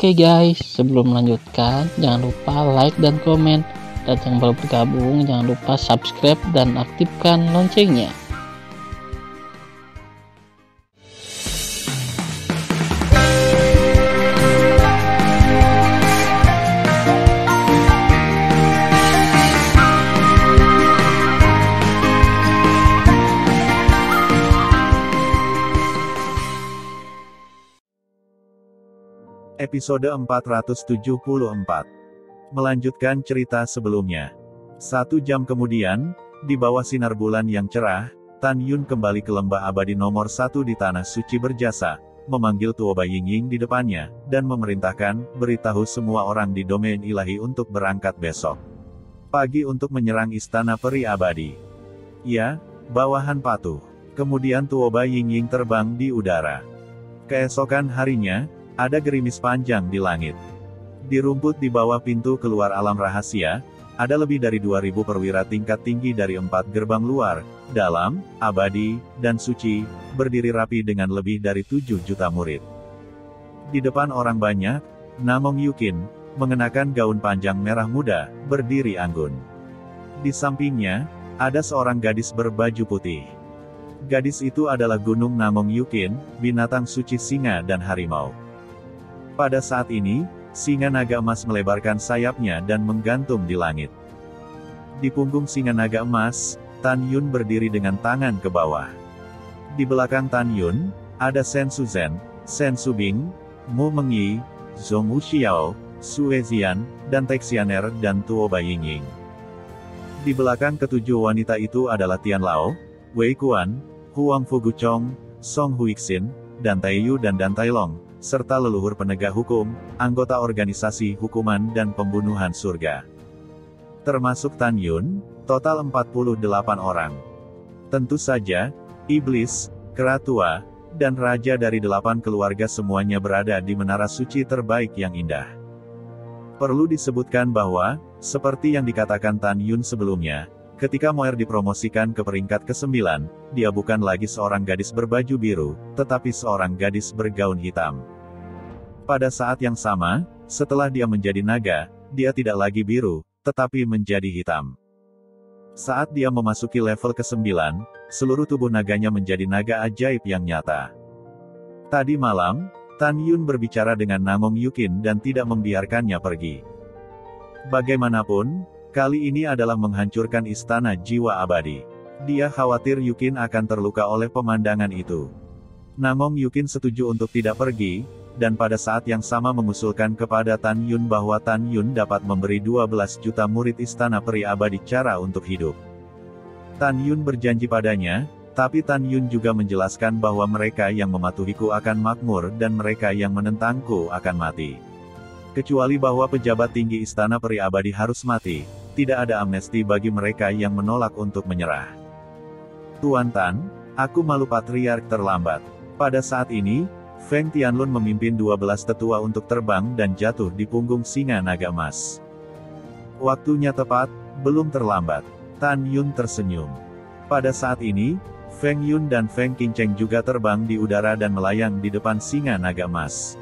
Oke guys, sebelum melanjutkan, jangan lupa like dan komen. Dan yang baru bergabung, jangan lupa subscribe dan aktifkan loncengnya. Episode 474. Melanjutkan cerita sebelumnya. 1 jam kemudian, di bawah sinar bulan yang cerah, Tan Yun kembali ke lembah abadi nomor 1 di Tanah Suci berjasa, memanggil Tuoba Yingying di depannya, dan memerintahkan, beritahu semua orang di domain ilahi untuk berangkat besok pagi untuk menyerang Istana Peri Abadi. Ya, bawahan patuh. Kemudian Tuoba Yingying terbang di udara. Keesokan harinya, ada gerimis panjang di langit. Di rumput di bawah pintu keluar alam rahasia, ada lebih dari 2000 perwira tingkat tinggi dari 4 gerbang luar, dalam, abadi, dan suci, berdiri rapi dengan lebih dari 7 juta murid. Di depan orang banyak, Namong Yukin, mengenakan gaun panjang merah muda, berdiri anggun. Di sampingnya, ada seorang gadis berbaju putih. Gadis itu adalah Gunung Namong Yukin, binatang suci singa dan harimau. Pada saat ini, singa naga emas melebarkan sayapnya dan menggantung di langit. Di punggung singa naga emas, Tan Yun berdiri dengan tangan ke bawah. Di belakang Tan Yun, ada Sen Suzhen, Sen Subing, Mu Mengyi, Zhong Wuxiao, Sue Zian, dan Texianer dan Tuoba Yingying. Di belakang ketujuh wanita itu adalah Tian Lao, Wei Kuan, Huang Fuguchong, Song Huixin, dan Taiyu dan Dan Tailong, serta leluhur penegak hukum, anggota organisasi hukuman dan pembunuhan surga. Termasuk Tan Yun, total 48 orang. Tentu saja, iblis, keratua, dan raja dari 8 keluarga semuanya berada di menara suci terbaik yang indah. Perlu disebutkan bahwa, seperti yang dikatakan Tan Yun sebelumnya, ketika Moer dipromosikan ke peringkat ke-9, dia bukan lagi seorang gadis berbaju biru, tetapi seorang gadis bergaun hitam. Pada saat yang sama, setelah dia menjadi naga, dia tidak lagi biru, tetapi menjadi hitam. Saat dia memasuki level ke-9, seluruh tubuh naganya menjadi naga ajaib yang nyata. Tadi malam, Tan Yun berbicara dengan Namong Yukin dan tidak membiarkannya pergi. Bagaimanapun, kali ini adalah menghancurkan istana jiwa abadi. Dia khawatir Yukin akan terluka oleh pemandangan itu. Namong Yukin setuju untuk tidak pergi, dan pada saat yang sama mengusulkan kepada Tan Yun bahwa Tan Yun dapat memberi 12 juta murid Istana Peri Abadi cara untuk hidup. Tan Yun berjanji padanya, tapi Tan Yun juga menjelaskan bahwa mereka yang mematuhiku akan makmur dan mereka yang menentangku akan mati. Kecuali bahwa pejabat tinggi Istana Peri Abadi harus mati, tidak ada amnesti bagi mereka yang menolak untuk menyerah. Tuan Tan, aku malu patriark terlambat. Pada saat ini, Feng Tianlun memimpin 12 tetua untuk terbang dan jatuh di punggung singa naga emas. Waktunya tepat, belum terlambat. Tan Yun tersenyum. Pada saat ini, Feng Yun dan Feng Qingcheng juga terbang di udara dan melayang di depan singa naga emas.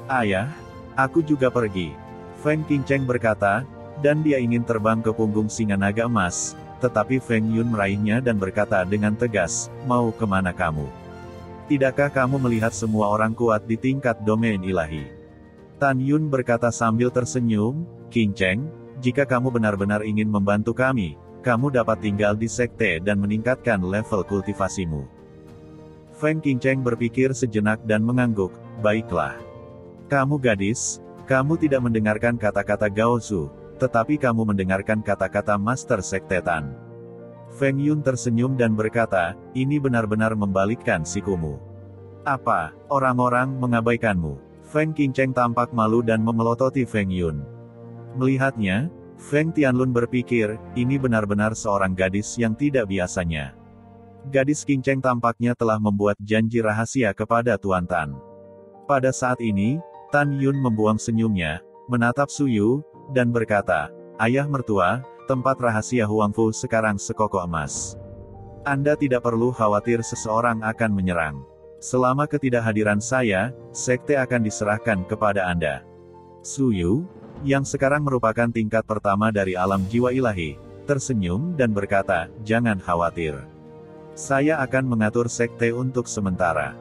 Ayah, aku juga pergi. Feng Qingcheng berkata, dan dia ingin terbang ke punggung singa naga emas, tetapi Feng Yun meraihnya dan berkata dengan tegas, mau kemana kamu? Tidakkah kamu melihat semua orang kuat di tingkat domain ilahi? Tan Yun berkata sambil tersenyum, Qingcheng, jika kamu benar-benar ingin membantu kami, kamu dapat tinggal di sekte dan meningkatkan level kultivasimu. Feng Qingcheng berpikir sejenak dan mengangguk, baiklah. Kamu gadis, kamu tidak mendengarkan kata-kata Gaozu, tetapi kamu mendengarkan kata-kata Master Sekte Tan. Feng Yun tersenyum dan berkata, ini benar-benar membalikkan sikumu. Apa, orang-orang mengabaikanmu? Feng Qingcheng tampak malu dan memelototi Feng Yun. Melihatnya, Feng Tianlun berpikir, ini benar-benar seorang gadis yang tidak biasanya. Gadis Qingcheng tampaknya telah membuat janji rahasia kepada Tuan Tan. Pada saat ini, Tan Yun membuang senyumnya, menatap Suyu, dan berkata, ayah mertua, tempat rahasia Huangfu sekarang sekoko emas. Anda tidak perlu khawatir seseorang akan menyerang. Selama ketidakhadiran saya, sekte akan diserahkan kepada Anda. Suyu, yang sekarang merupakan tingkat pertama dari alam jiwa ilahi, tersenyum dan berkata, "Jangan khawatir. Saya akan mengatur sekte untuk sementara."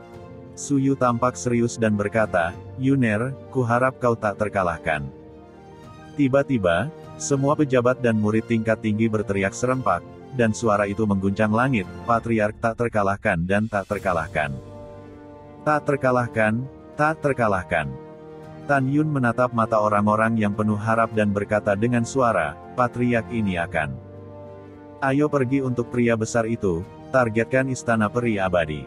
Suyu tampak serius dan berkata, "Yuner, kuharap kau tak terkalahkan." Tiba-tiba, semua pejabat dan murid tingkat tinggi berteriak serempak, dan suara itu mengguncang langit, "Patriark tak terkalahkan dan tak terkalahkan. Tak terkalahkan, tak terkalahkan." Tan Yun menatap mata orang-orang yang penuh harap dan berkata dengan suara, "Patriark ini akan. Ayo pergi untuk pria besar itu, targetkan istana peri abadi."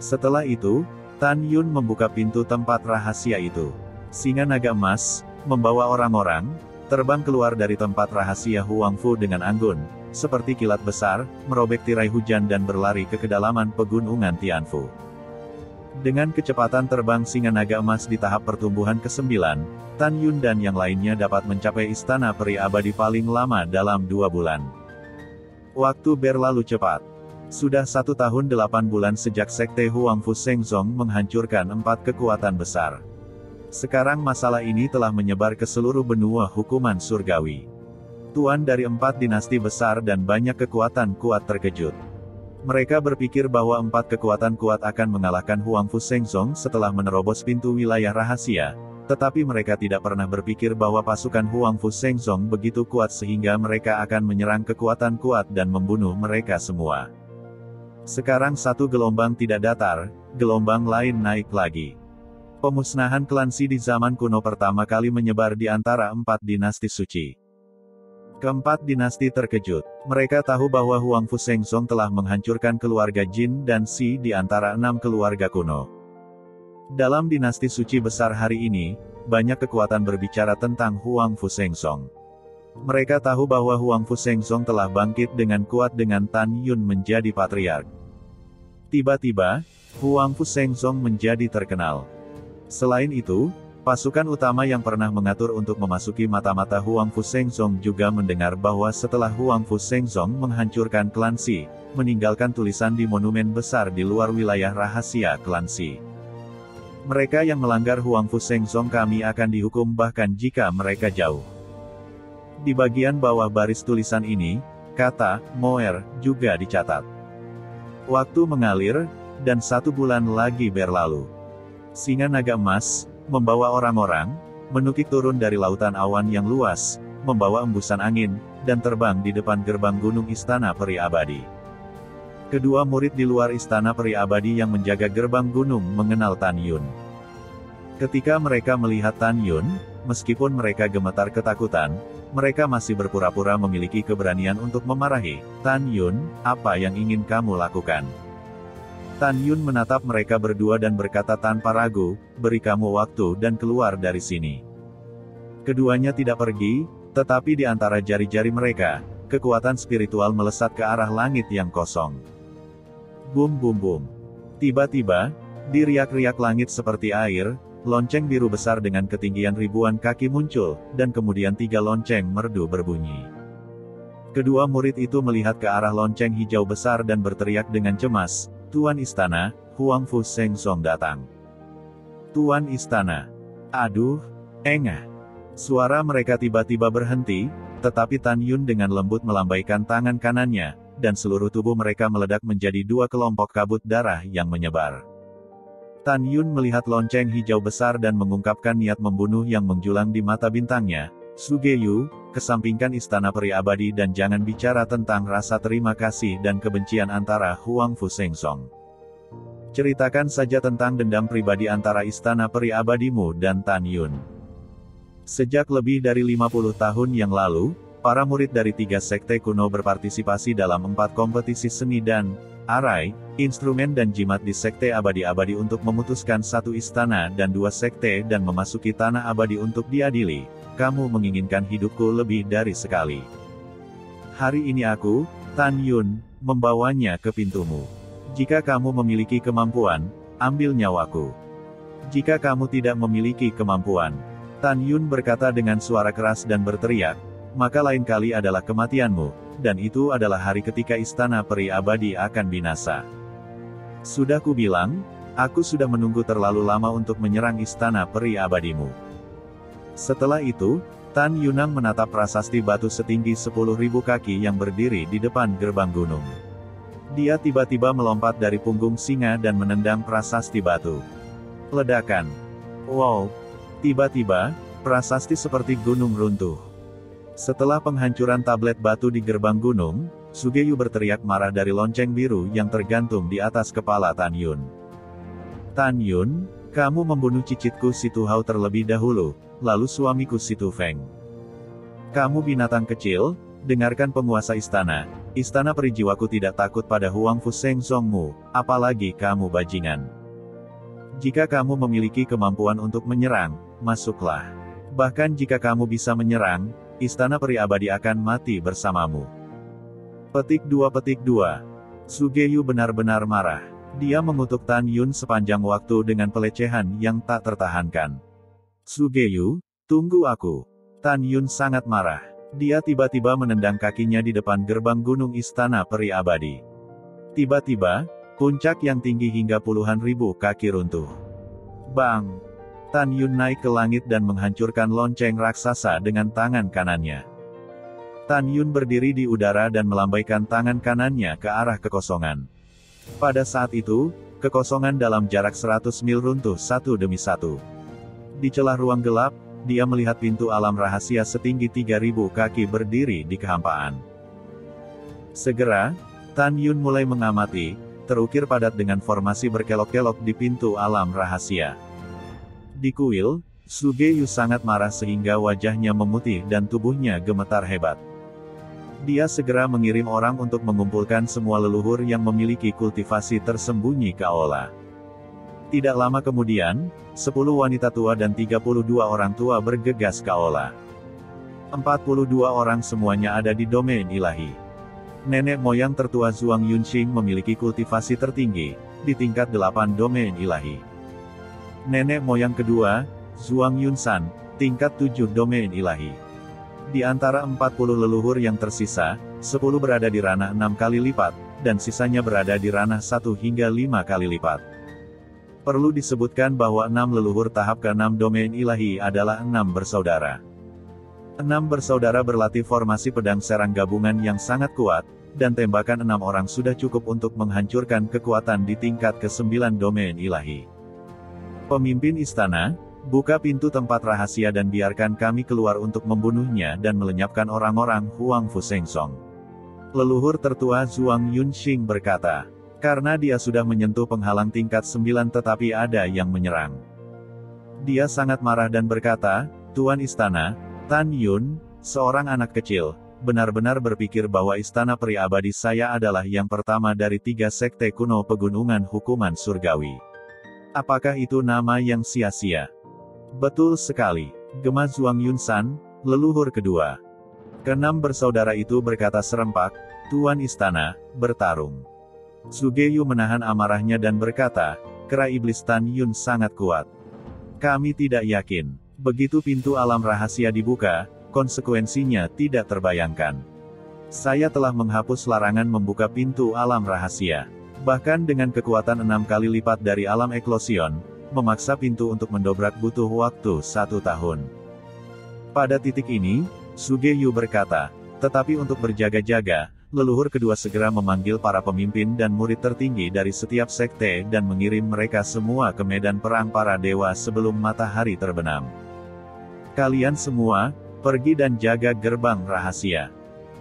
Setelah itu, Tan Yun membuka pintu tempat rahasia itu. Singa naga emas membawa orang-orang terbang keluar dari tempat rahasia Huang Fu dengan anggun, seperti kilat besar, merobek tirai hujan dan berlari ke kedalaman pegunungan Tianfu. Dengan kecepatan terbang singa naga emas di tahap pertumbuhan ke-9, Tan Yun dan yang lainnya dapat mencapai istana peri abadi paling lama dalam 2 bulan. Waktu berlalu cepat. Sudah 1 tahun 8 bulan sejak sekte Huang Fu Shengzong menghancurkan 4 kekuatan besar. Sekarang masalah ini telah menyebar ke seluruh benua hukuman surgawi. Tuan dari 4 dinasti besar dan banyak kekuatan kuat terkejut. Mereka berpikir bahwa 4 kekuatan kuat akan mengalahkan Huang Fu Shengzong setelah menerobos pintu wilayah rahasia, tetapi mereka tidak pernah berpikir bahwa pasukan Huang Fu Shengzong begitu kuat sehingga mereka akan menyerang kekuatan kuat dan membunuh mereka semua. Sekarang satu gelombang tidak datar, gelombang lain naik lagi. Pemusnahan klan Xi di zaman kuno pertama kali menyebar di antara 4 dinasti suci. Keempat dinasti terkejut. Mereka tahu bahwa Huang Fu Shengzong telah menghancurkan keluarga Jin dan Xi di antara 6 keluarga kuno. Dalam dinasti suci besar hari ini, banyak kekuatan berbicara tentang Huang Fu Shengzong. Mereka tahu bahwa Huang Fu Shengzong telah bangkit dengan kuat dengan Tan Yun menjadi patriark. Tiba-tiba, Huang Fu Shengzong menjadi terkenal. Selain itu, pasukan utama yang pernah mengatur untuk memasuki mata-mata Huang Fu Shengzong juga mendengar bahwa setelah Huang Fu Shengzong menghancurkan klan Xi, meninggalkan tulisan di monumen besar di luar wilayah rahasia klan Xi. Mereka yang melanggar Huang Fu Shengzong kami akan dihukum bahkan jika mereka jauh. Di bagian bawah baris tulisan ini, kata Moer juga dicatat. Waktu mengalir, dan 1 bulan lagi berlalu. Singa naga emas membawa orang-orang menukik turun dari lautan awan yang luas, membawa embusan angin, dan terbang di depan gerbang gunung istana peri abadi. Kedua murid di luar istana peri abadi yang menjaga gerbang gunung mengenal Tan Yun. Ketika mereka melihat Tan Yun, meskipun mereka gemetar ketakutan, mereka masih berpura-pura memiliki keberanian untuk memarahi. "Tan Yun, apa yang ingin kamu lakukan?" Tan Yun menatap mereka berdua dan berkata tanpa ragu, "Beri kamu waktu dan keluar dari sini." Keduanya tidak pergi, tetapi di antara jari-jari mereka, kekuatan spiritual melesat ke arah langit yang kosong. Bum bum bum. Tiba-tiba, di riak-riak langit seperti air, lonceng biru besar dengan ketinggian ribuan kaki muncul, dan kemudian 3 lonceng merdu berbunyi. Kedua murid itu melihat ke arah lonceng hijau besar dan berteriak dengan cemas, "Tuan Istana, Huang Fu Shengzong datang." "Tuan Istana." Aduh, engah. Suara mereka tiba-tiba berhenti, tetapi Tan Yun dengan lembut melambaikan tangan kanannya, dan seluruh tubuh mereka meledak menjadi 2 kelompok kabut darah yang menyebar. Tan Yun melihat lonceng hijau besar dan mengungkapkan niat membunuh yang menjulang di mata bintangnya. "Sugeyu, kesampingkan istana peri abadi dan jangan bicara tentang rasa terima kasih dan kebencian antara Huang Fu Shengzong. Ceritakan saja tentang dendam pribadi antara istana peri abadimu dan Tan Yun." Sejak lebih dari 50 tahun yang lalu, para murid dari 3 sekte kuno berpartisipasi dalam 4 kompetisi seni dan arai, instrumen dan jimat di sekte abadi-abadi untuk memutuskan 1 istana dan 2 sekte dan memasuki tanah abadi untuk diadili. Kamu menginginkan hidupku lebih dari sekali. Hari ini aku, Tan Yun, membawanya ke pintumu. Jika kamu memiliki kemampuan, ambil nyawaku. Jika kamu tidak memiliki kemampuan, Tan Yun berkata dengan suara keras dan berteriak, maka lain kali adalah kematianmu, dan itu adalah hari ketika istana peri abadi akan binasa. Sudah kubilang, Aku sudah menunggu terlalu lama untuk menyerang istana peri abadimu. Setelah itu, Tan Yunang menatap prasasti batu setinggi 10.000 kaki yang berdiri di depan gerbang gunung. Dia tiba-tiba melompat dari punggung singa dan menendang prasasti batu. Ledakan. Wow! Tiba-tiba, prasasti seperti gunung runtuh. Setelah penghancuran tablet batu di gerbang gunung, Sugeyu berteriak marah dari lonceng biru yang tergantung di atas kepala Tan Yun. Tan Yun, kamu membunuh cicitku si Tu Hao terlebih dahulu, lalu suamiku si Tu Feng. Kamu binatang kecil, dengarkan penguasa istana. Istana peri jiwaku tidak takut pada Huang Fu Seng Songmu, apalagi kamu bajingan. Jika kamu memiliki kemampuan untuk menyerang, masuklah. Bahkan jika kamu bisa menyerang, istana peri abadi akan mati bersamamu. Petik 2. Sugeyu benar-benar marah. Dia mengutuk Tan Yun sepanjang waktu dengan pelecehan yang tak tertahankan. Sugeyu, tunggu aku. Tan Yun sangat marah. Dia tiba-tiba menendang kakinya di depan gerbang gunung istana peri abadi. Tiba-tiba, puncak yang tinggi hingga puluhan ribu kaki runtuh. Bang! Tan Yun naik ke langit dan menghancurkan lonceng raksasa dengan tangan kanannya. Tan Yun berdiri di udara dan melambaikan tangan kanannya ke arah kekosongan. Pada saat itu, kekosongan dalam jarak 100 mil runtuh satu demi satu. Di celah ruang gelap, dia melihat pintu alam rahasia setinggi 3.000 kaki berdiri di kehampaan. Segera, Tan Yun mulai mengamati, terukir padat dengan formasi berkelok-kelok di pintu alam rahasia. Di kuil, Sugeyu sangat marah sehingga wajahnya memutih dan tubuhnya gemetar hebat. Dia segera mengirim orang untuk mengumpulkan semua leluhur yang memiliki kultivasi tersembunyi ke aula. Tidak lama kemudian, 10 wanita tua dan 32 orang tua bergegas ke aula. 42 orang semuanya ada di domain ilahi. Nenek moyang tertua Zhuang Yunxing memiliki kultivasi tertinggi, di tingkat 8 domain ilahi. Nenek moyang kedua, Zhuang Yunsan, tingkat 7 domain ilahi. Di antara 40 leluhur yang tersisa, 10 berada di ranah 6 kali lipat, dan sisanya berada di ranah 1 hingga 5 kali lipat. Perlu disebutkan bahwa 6 leluhur tahap ke-6 domain ilahi adalah 6 bersaudara. 6 bersaudara berlatih formasi pedang serang gabungan yang sangat kuat, dan tembakan 6 orang sudah cukup untuk menghancurkan kekuatan di tingkat ke-9 domain ilahi. Pemimpin istana, buka pintu tempat rahasia dan biarkan kami keluar untuk membunuhnya dan melenyapkan orang-orang Huang Fu Seng Song. Leluhur tertua Zhuang Yunxing berkata, karena dia sudah menyentuh penghalang tingkat 9 tetapi ada yang menyerang. Dia sangat marah dan berkata, Tuan Istana, Tan Yun, seorang anak kecil, benar-benar berpikir bahwa istana peri abadi saya adalah yang pertama dari 3 sekte kuno pegunungan hukuman surgawi. Apakah itu nama yang sia-sia? Betul sekali, gema Zhuang Yunsan, leluhur kedua. Keenam bersaudara itu berkata serempak, Tuan Istana, bertarung. Sugeyu menahan amarahnya dan berkata, kera iblis Tan Yun sangat kuat. Kami tidak yakin. Begitu pintu alam rahasia dibuka, konsekuensinya tidak terbayangkan. Saya telah menghapus larangan membuka pintu alam rahasia. Bahkan dengan kekuatan 6 kali lipat dari alam eklosion, memaksa pintu untuk mendobrak butuh waktu 1 tahun. Pada titik ini, Sugeyu berkata, tetapi untuk berjaga-jaga, leluhur kedua segera memanggil para pemimpin dan murid tertinggi dari setiap sekte dan mengirim mereka semua ke medan perang para dewa sebelum matahari terbenam. Kalian semua, pergi dan jaga gerbang rahasia.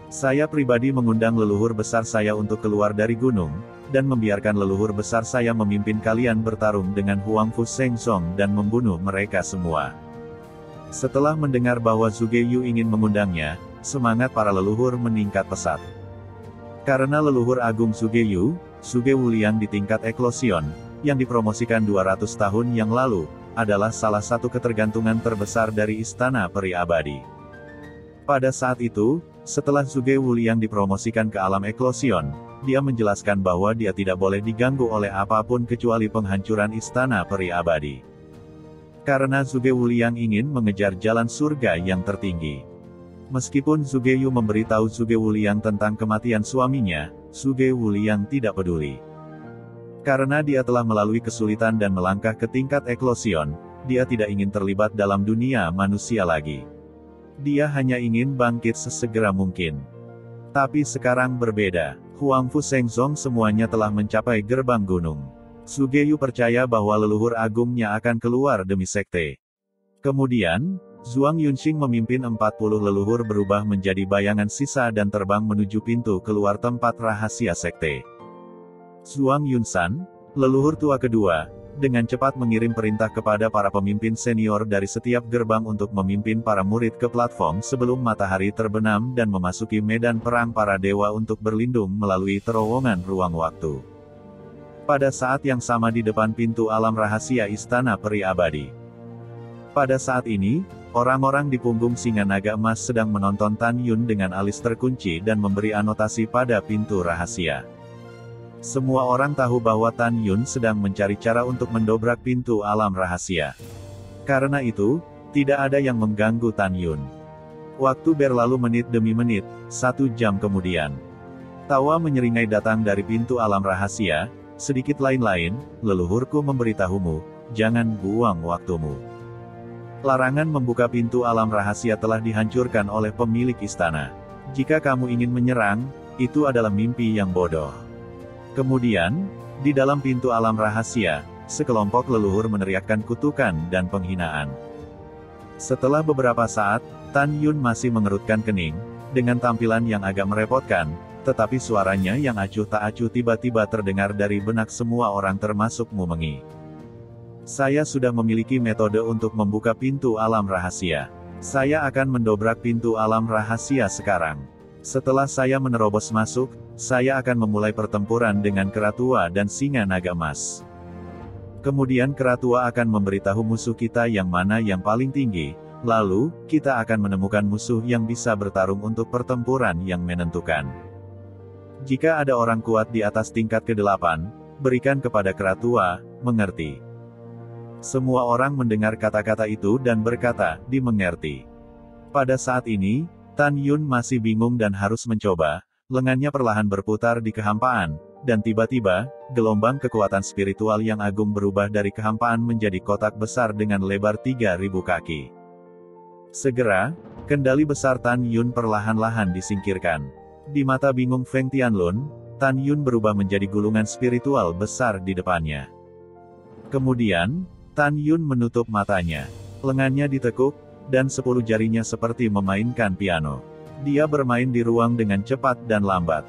Saya pribadi mengundang leluhur besar saya untuk keluar dari gunung, dan membiarkan leluhur besar saya memimpin kalian bertarung dengan Huang Fu Seng Song dan membunuh mereka semua. Setelah mendengar bahwa Sugeyu ingin mengundangnya, semangat para leluhur meningkat pesat. Karena leluhur agung Sugeyu, Suge Wuliang di tingkat eklosion, yang dipromosikan 200 tahun yang lalu, adalah salah satu ketergantungan terbesar dari istana peri abadi. Pada saat itu, setelah Suge Wuliang dipromosikan ke alam eklosion, dia menjelaskan bahwa dia tidak boleh diganggu oleh apapun kecuali penghancuran istana peri abadi. Karena Suge Wuliang ingin mengejar jalan surga yang tertinggi. Meskipun Sugeyu memberitahu Suge Wuliang tentang kematian suaminya, Suge Wuliang tidak peduli. Karena dia telah melalui kesulitan dan melangkah ke tingkat eklosion, dia tidak ingin terlibat dalam dunia manusia lagi. Dia hanya ingin bangkit sesegera mungkin. Tapi sekarang berbeda. Huangfu Shengzong semuanya telah mencapai gerbang gunung. Sugeyu percaya bahwa leluhur agungnya akan keluar demi sekte. Kemudian, Zhuang Yunxing memimpin 40 leluhur berubah menjadi bayangan sisa dan terbang menuju pintu keluar tempat rahasia sekte. Zhuang Yunsan, leluhur tua kedua, dengan cepat mengirim perintah kepada para pemimpin senior dari setiap gerbang untuk memimpin para murid ke platform sebelum matahari terbenam dan memasuki medan perang para dewa untuk berlindung melalui terowongan ruang waktu. Pada saat yang sama di depan pintu alam rahasia Istana Peri Abadi. Pada saat ini, orang-orang di punggung singa naga emas sedang menonton Tan Yun dengan alis terkunci dan memberi anotasi pada pintu rahasia. Semua orang tahu bahwa Tan Yun sedang mencari cara untuk mendobrak pintu alam rahasia. Karena itu, tidak ada yang mengganggu Tan Yun. Waktu berlalu menit demi menit, 1 jam kemudian. Tawa menyeringai datang dari pintu alam rahasia, sedikit lain-lain, leluhurku memberitahumu, jangan buang waktumu. Larangan membuka pintu alam rahasia telah dihancurkan oleh pemilik istana. Jika kamu ingin menyerang, itu adalah mimpi yang bodoh. Kemudian, di dalam pintu alam rahasia, sekelompok leluhur meneriakkan kutukan dan penghinaan. Setelah beberapa saat, Tan Yun masih mengerutkan kening, dengan tampilan yang agak merepotkan, tetapi suaranya yang acuh tak acuh tiba-tiba terdengar dari benak semua orang termasuk Mu Mengi. Saya sudah memiliki metode untuk membuka pintu alam rahasia. Saya akan mendobrak pintu alam rahasia sekarang. Setelah saya menerobos masuk, saya akan memulai pertempuran dengan Keratua dan Singa Naga Emas. Kemudian Keratua akan memberitahu musuh kita yang mana yang paling tinggi, lalu, kita akan menemukan musuh yang bisa bertarung untuk pertempuran yang menentukan. Jika ada orang kuat di atas tingkat ke-8, berikan kepada Keratua, mengerti? Semua orang mendengar kata-kata itu dan berkata, dimengerti. Pada saat ini, Tan Yun masih bingung dan harus mencoba, lengannya perlahan berputar di kehampaan, dan tiba-tiba, gelombang kekuatan spiritual yang agung berubah dari kehampaan menjadi kotak besar dengan lebar 3.000 kaki. Segera, kendali besar Tan Yun perlahan-lahan disingkirkan. Di mata bingung Feng Tianlun, Tan Yun berubah menjadi gulungan spiritual besar di depannya. Kemudian, Tan Yun menutup matanya. Lengannya ditekuk, dan 10 jarinya seperti memainkan piano. Dia bermain di ruang dengan cepat dan lambat.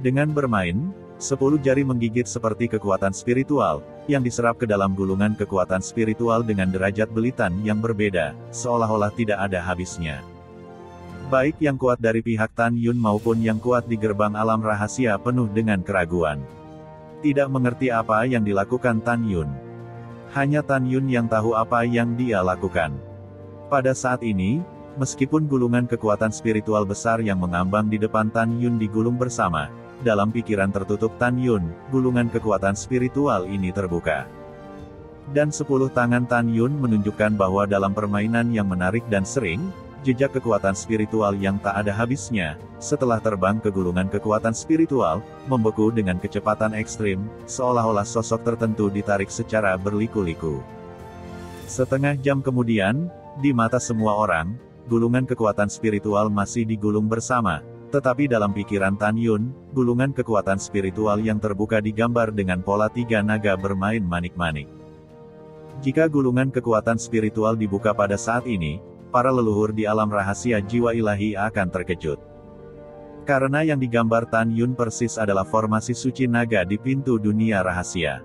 Dengan bermain, 10 jari menggigit seperti kekuatan spiritual, yang diserap ke dalam gulungan kekuatan spiritual dengan derajat belitan yang berbeda, seolah-olah tidak ada habisnya. Baik yang kuat dari pihak Tan Yun maupun yang kuat di gerbang alam rahasia penuh dengan keraguan. Tidak mengerti apa yang dilakukan Tan Yun. Hanya Tan Yun yang tahu apa yang dia lakukan. Pada saat ini, meskipun gulungan kekuatan spiritual besar yang mengambang di depan Tan Yun digulung bersama, dalam pikiran tertutup Tan Yun, gulungan kekuatan spiritual ini terbuka. Dan 10 tangan Tan Yun menunjukkan bahwa dalam permainan yang menarik dan sering, jejak kekuatan spiritual yang tak ada habisnya, setelah terbang ke gulungan kekuatan spiritual, membeku dengan kecepatan ekstrim, seolah-olah sosok tertentu ditarik secara berliku-liku. Setengah jam kemudian, di mata semua orang, gulungan kekuatan spiritual masih digulung bersama, tetapi dalam pikiran Tan Yun, gulungan kekuatan spiritual yang terbuka digambar dengan pola 3 naga bermain manik-manik. Jika gulungan kekuatan spiritual dibuka pada saat ini, para leluhur di alam rahasia jiwa ilahi akan terkejut. Karena yang digambar Tan Yun persis adalah formasi suci naga di pintu dunia rahasia.